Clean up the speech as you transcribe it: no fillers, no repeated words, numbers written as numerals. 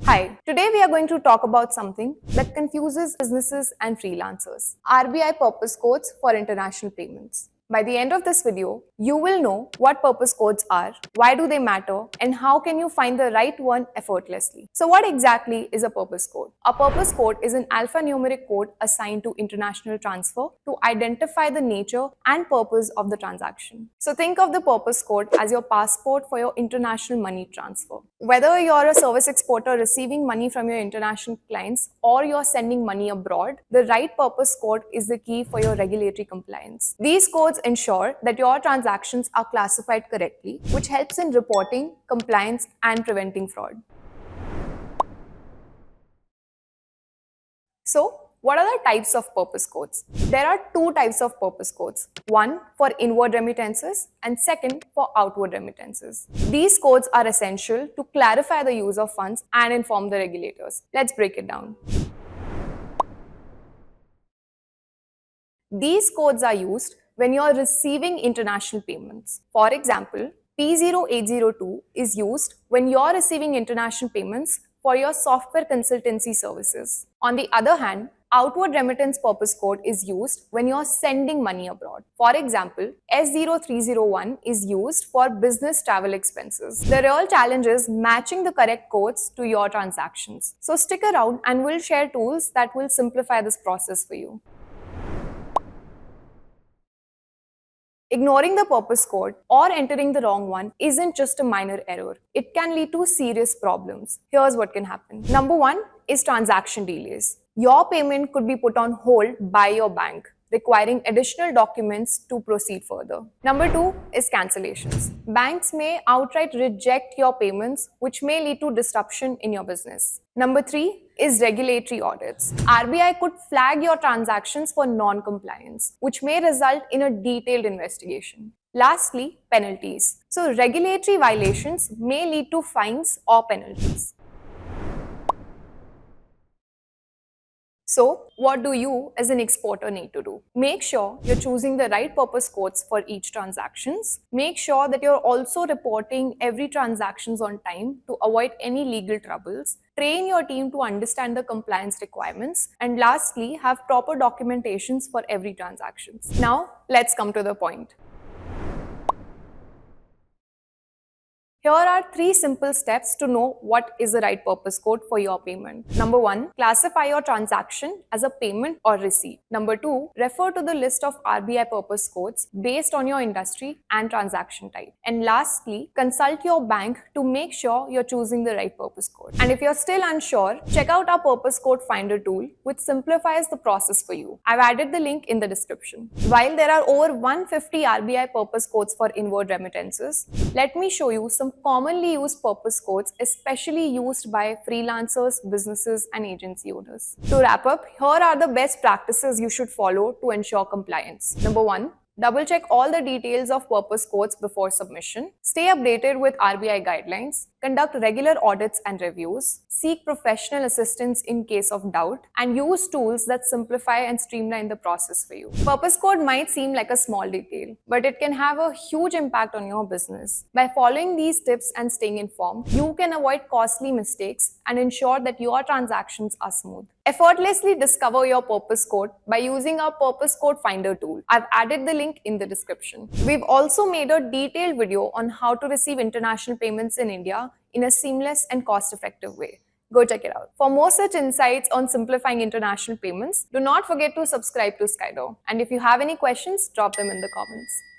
Hi, today we are going to talk about something that confuses businesses and freelancers. RBI purpose codes for international payments. By the end of this video, you will know what purpose codes are, why do they matter, and how can you find the right one effortlessly. So what exactly is a purpose code? A purpose code is an alphanumeric code assigned to international transfer to identify the nature and purpose of the transaction. So think of the purpose code as your passport for your international money transfer. Whether you're a service exporter receiving money from your international clients or you're sending money abroad, the right purpose code is the key for your regulatory compliance. These codes ensure that your transactions are classified correctly, which helps in reporting, compliance, and preventing fraud. So, what are the types of purpose codes? There are two types of purpose codes. One for inward remittances and second for outward remittances. These codes are essential to clarify the use of funds and inform the regulators. Let's break it down. These codes are used when you are receiving international payments. For example, P0802 is used when you are receiving international payments for your software consultancy services. On the other hand, outward remittance purpose code is used when you are sending money abroad. For example, S0301 is used for business travel expenses. The real challenge is matching the correct codes to your transactions. So stick around and we'll share tools that will simplify this process for you. Ignoring the purpose code or entering the wrong one isn't just a minor error. It can lead to serious problems. Here's what can happen. Number one is transaction delays. Your payment could be put on hold by your bank, requiring additional documents to proceed further. Number two is cancellations. Banks may outright reject your payments, which may lead to disruption in your business. Number three is regulatory audits. RBI could flag your transactions for non-compliance, which may result in a detailed investigation. Lastly, penalties. So regulatory violations may lead to fines or penalties. So, what do you as an exporter need to do? Make sure you're choosing the right purpose codes for each transactions. Make sure that you're also reporting every transactions on time to avoid any legal troubles. Train your team to understand the compliance requirements. And lastly, have proper documentations for every transactions. Now, let's come to the point. Here are three simple steps to know what is the right purpose code for your payment. Number one, classify your transaction as a payment or receipt. Number two, refer to the list of RBI purpose codes based on your industry and transaction type. And lastly, consult your bank to make sure you're choosing the right purpose code. And if you're still unsure, check out our purpose code finder tool, which simplifies the process for you. I've added the link in the description. While there are over 150 RBI purpose codes for inward remittances, let me show you some commonly used purpose codes, especially used by freelancers, businesses, and agency owners. To wrap up, here are the best practices you should follow to ensure compliance. Number one, double check all the details of purpose codes before submission. Stay updated with RBI guidelines. Conduct regular audits and reviews. Seek professional assistance in case of doubt. And use tools that simplify and streamline the process for you. Purpose code might seem like a small detail, but it can have a huge impact on your business. By following these tips and staying informed, you can avoid costly mistakes and ensure that your transactions are smooth. Effortlessly discover your purpose code by using our purpose code finder tool. I've added the link in the description. We've also made a detailed video on how to receive international payments in India in a seamless and cost-effective way. Go check it out. For more such insights on simplifying international payments, do not forget to subscribe to Skydo. And if you have any questions, drop them in the comments.